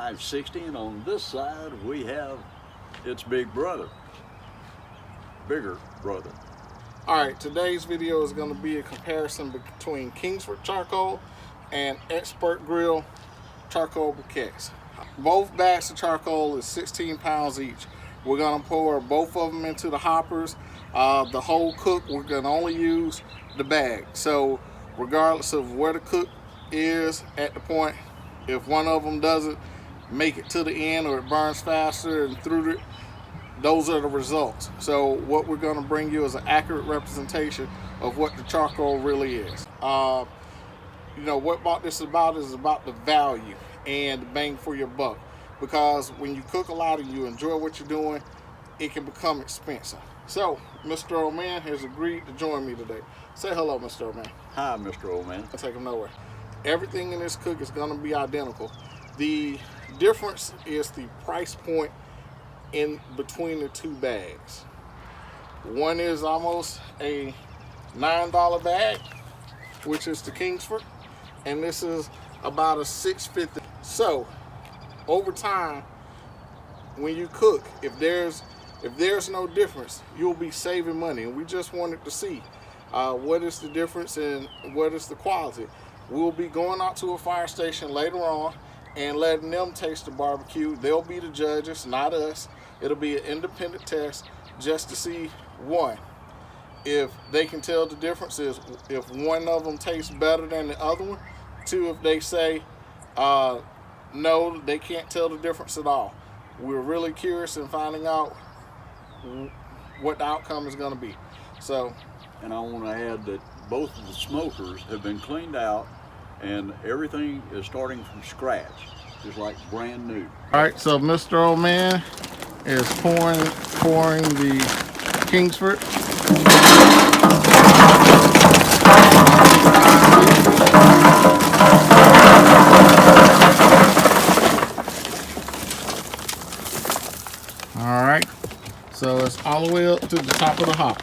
560, and on this side we have its big brother, bigger brother. Alright, today's video is going to be a comparison between Kingsford charcoal and Expert Grill charcoal briquettes. Both bags of charcoal is 16 pounds each. We're going to pour both of them into the hoppers. The whole cook, we're going to only use the bag. So regardless of where the cook is at the point, if one of them doesn't make it to the end or it burns faster and through it, those are the results. So what we're going to bring you is an accurate representation of what the charcoal really is. You know, what this is about the value and the bang for your buck. Because when you cook a lot and you enjoy what you're doing, it can become expensive. So, Mr. Old Man has agreed to join me today. Say hello, Mr. Old Man. Hi, Mr. Old Man. I'll take him nowhere. Everything in this cook is going to be identical. The difference is the price point in between the two bags. One is almost a $9 bag, which is the Kingsford, and this is about a $6.50. So over time, when you cook, if there's no difference, you'll be saving money. And we just wanted to see what is the difference and what is the quality. We'll be going out to a fire station later on and letting them taste the barbecue. They'll be the judges, not us. It'll be an independent test just to see, one, if they can tell the differences, if one of them tastes better than the other one. Two, if they say no, they can't tell the difference at all. We're really curious in finding out what the outcome is going to be. So, and I want to add that both of the smokers have been cleaned out and everything is starting from scratch, just like brand new. All right, so Mr. Old Man is pouring the Kingsford. All right, so it's all the way up to the top of the hop.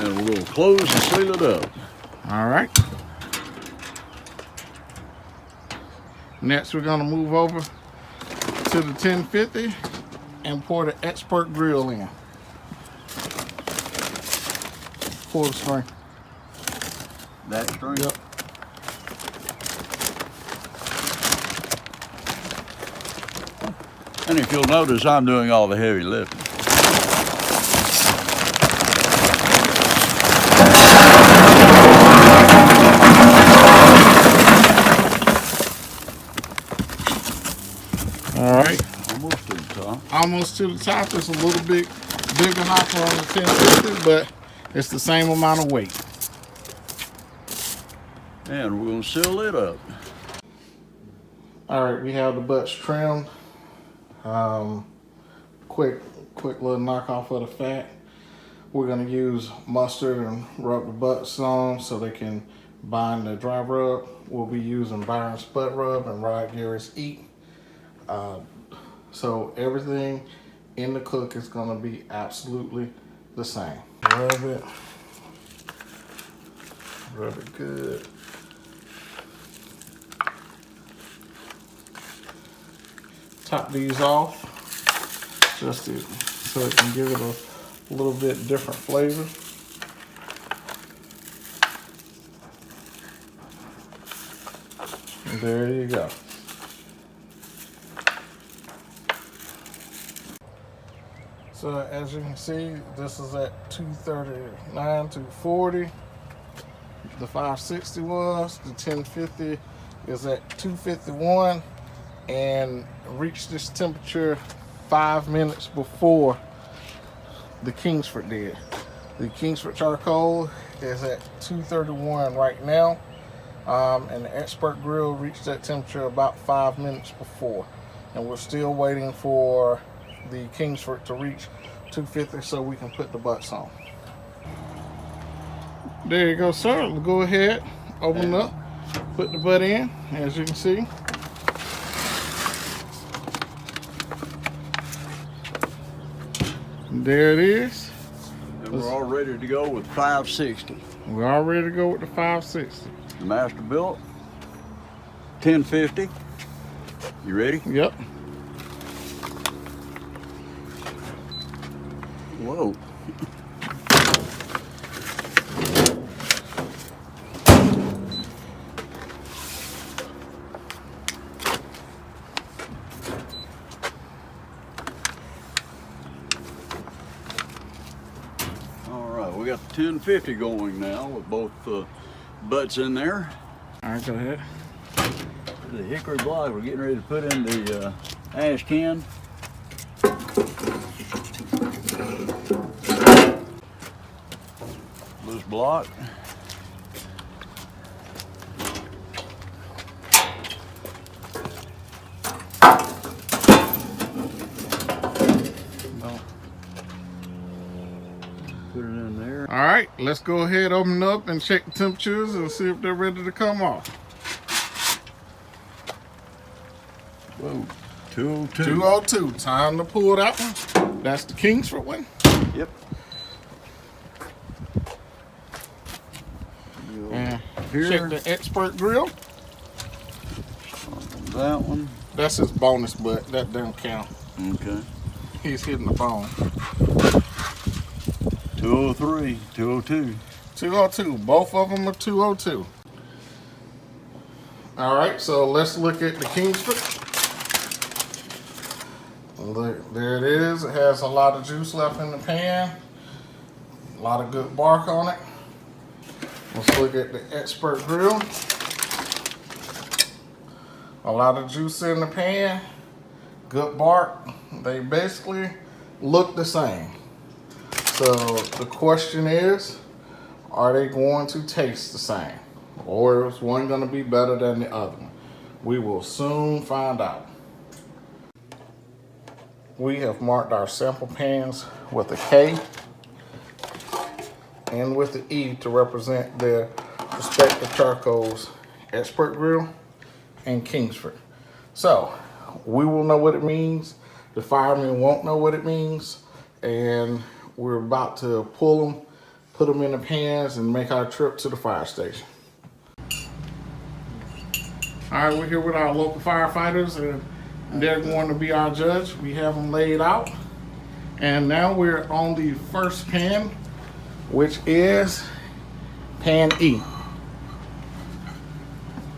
And we'll close and seal it up. All right. Next, we're gonna move over to the 1050 and pour the Expert Grill in. Pour the string. That string? Yep. And if you'll notice, I'm doing all the heavy lifting. All right. Almost to the top. Almost to the top. It's a little bit bigger hopper on the 1050, but it's the same amount of weight. And we're going to seal it up. All right, we have the butts trimmed. Quick little knockoff of the fat. We're going to use mustard and rub the butts on so they can bind the dry rub. We'll be using Byron's Butt Rub and Rod Gary's Eat. So everything in the cook is going to be absolutely the same. Rub it good. Top these off just so it can give it a little bit different flavor. And there you go. So as you can see, this is at 239, 240. The 560 was. The 1050 is at 251 and reached this temperature 5 minutes before the Kingsford did. The Kingsford charcoal is at 231 right now, and the Expert Grill reached that temperature about 5 minutes before. And we're still waiting for the Kingsford to reach 250 so we can put the butts on. There you go, sir. Go ahead, open it up, put the butt in, as you can see. There it is. And we're all ready to go with 560. We're all ready to go with the 560. The master built 1050. You ready? Yep. Whoa. All right, we got the 1050 going now with both butts in there. All right, go ahead. The hickory block we're getting ready to put in the ash can. Loose block. Put it in there. All right, let's go ahead, open it up and check the temperatures and see if they're ready to come off. Whoa, 202. 202, time to pull that one. That's the Kingsford one. Yep. And Here. check the expert grill. That one. That's his bonus, but that doesn't count. Okay. He's hitting the phone. 203, 202. 202, both of them are 202. All right, so let's look at the Kingsford. Look, there it is. It has a lot of juice left in the pan. A lot of good bark on it. Let's look at the expert grill. A lot of juice in the pan. Good bark. They basically look the same. So the question is, are they going to taste the same? Or is one going to be better than the other one? We will soon find out. We have marked our sample pans with a K and with the E to represent their respective charcoals, Expert Grill and Kingsford. So we will know what it means. The firemen won't know what it means. And we're about to pull them, put them in the pans, and make our trip to the fire station. All right, we're here with our local firefighters, and they're going to be our judge. We have them laid out. And now we're on the first pan, which is pan E.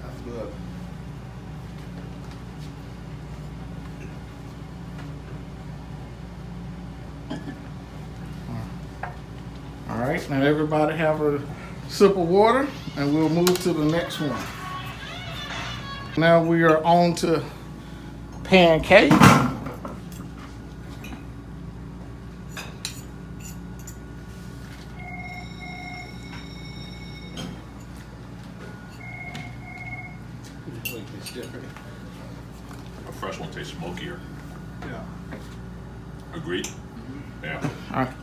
That's good. All right, now everybody have a sip of water, and we'll move to the next one. Now we are on to pan K. It's different. A fresh one tastes smokier. Yeah. Agreed? Yeah. All right.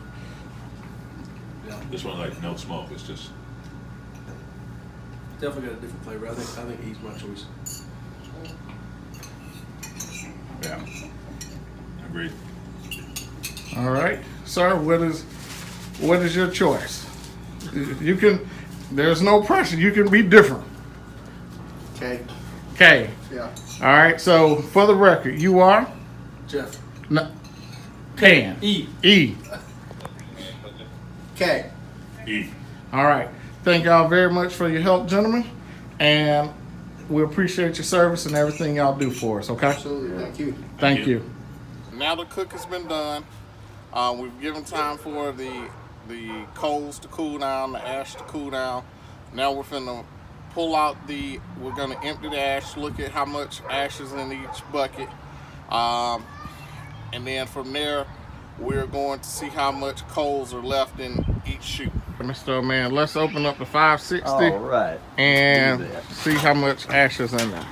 Yeah. This one like no smoke. It's just Definitely got a different flavor. I think he's my choice. yeah. Agreed. All right, sir. What is your choice? You can. There's no pressure. You can be different. Okay. K. Yeah. All right. So for the record, you are Jeff. no, pan E. E. K. E. All right. Thank y'all very much for your help, gentlemen, and we appreciate your service and everything y'all do for us. Okay. Absolutely. Thank you. Thank you. Now the cook has been done. We've given time for the coals to cool down, the ash to cool down. Now we're finna pull out we're gonna empty the ash, look at how much ash is in each bucket. And then from there, we're going to see how much coals are left in each chute. Mr. O'Man, let's open up the 560 All right. and Do that. see how much ash is in there.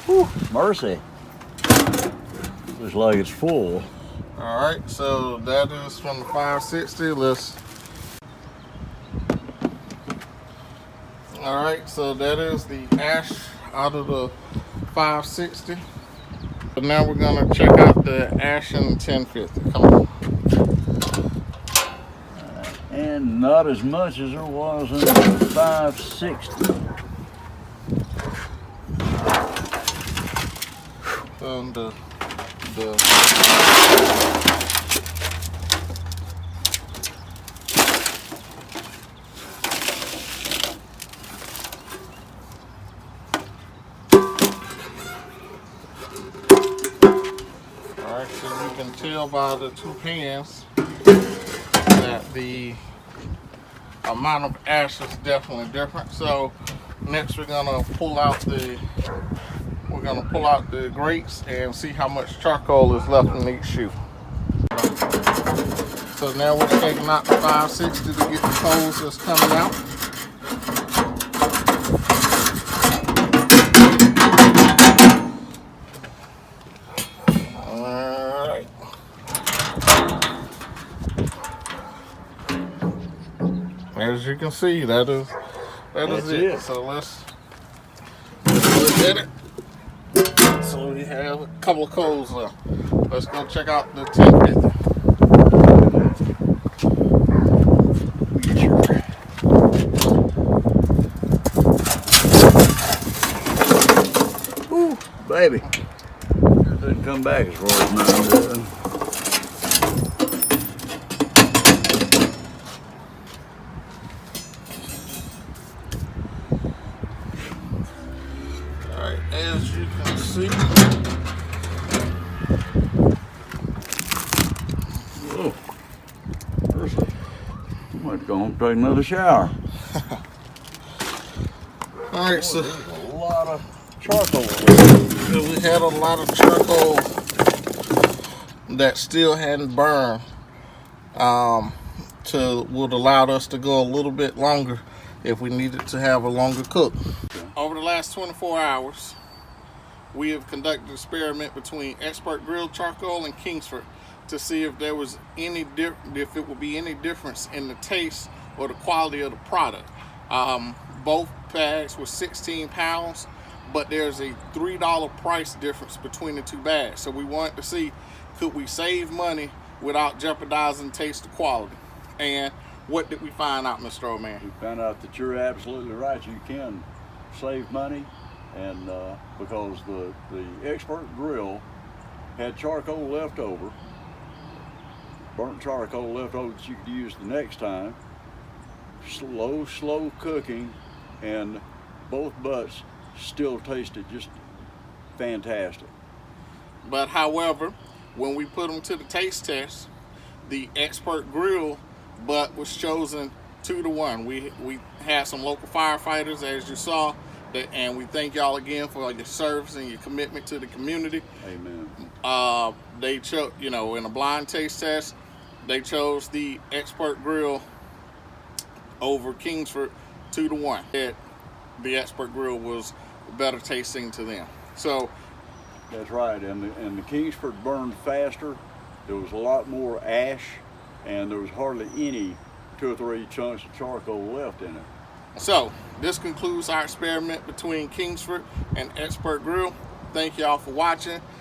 Whew, mercy. Looks like it's full. All right, so that is from the 560. All right, so that is the ash out of the 560. But now we're gonna check out the ash in 1050. Come on. And not as much as there was in the 560. the Alright, so you can tell by the two pans that the amount of ash is definitely different. So next we're gonna pull out the grates and see how much charcoal is left in each shoe. So now we're taking out the 560 to get the coals that's coming out. Alright. As you can see, that is it. So let's look at it. So we have a couple of coals left. Let's go check out the 1050. Woo, baby. It didn't come back as far as mine did. Alright, as you can see. Oh, Ursula, you might go home and take another shower. Alright, so There's a lot of charcoal. we had a lot of charcoal that still hadn't burned. Would allow us to go a little bit longer if we needed to have a longer cook. Over the last 24 hours, we have conducted an experiment between Expert Grilled Charcoal and Kingsford to see if there was if it would be any difference in the taste or the quality of the product. Both bags were 16 pounds, but there's a $3 price difference between the two bags. So we wanted to see, could we save money without jeopardizing taste or quality? And what did we find out, Mr. O'Man? We found out that you're absolutely right. You can save money, and because the Expert Grill had charcoal left over, burnt charcoal left over that you could use the next time. Slow cooking, and both butts still tasted just fantastic. But however, when we put them to the taste test, the Expert Grill butt was chosen 2-1. We had some local firefighters, as you saw, and we thank y'all again for your service and your commitment to the community. Amen. They chose, in a blind taste test, they chose the Expert Grill over Kingsford 2-1. The Expert Grill was better tasting to them. So That's right, and the Kingsford burned faster. There was a lot more ash, and there was hardly any 2 or 3 chunks of charcoal left in it. So this concludes our experiment between Kingsford and Expert Grill. Thank y'all for watching.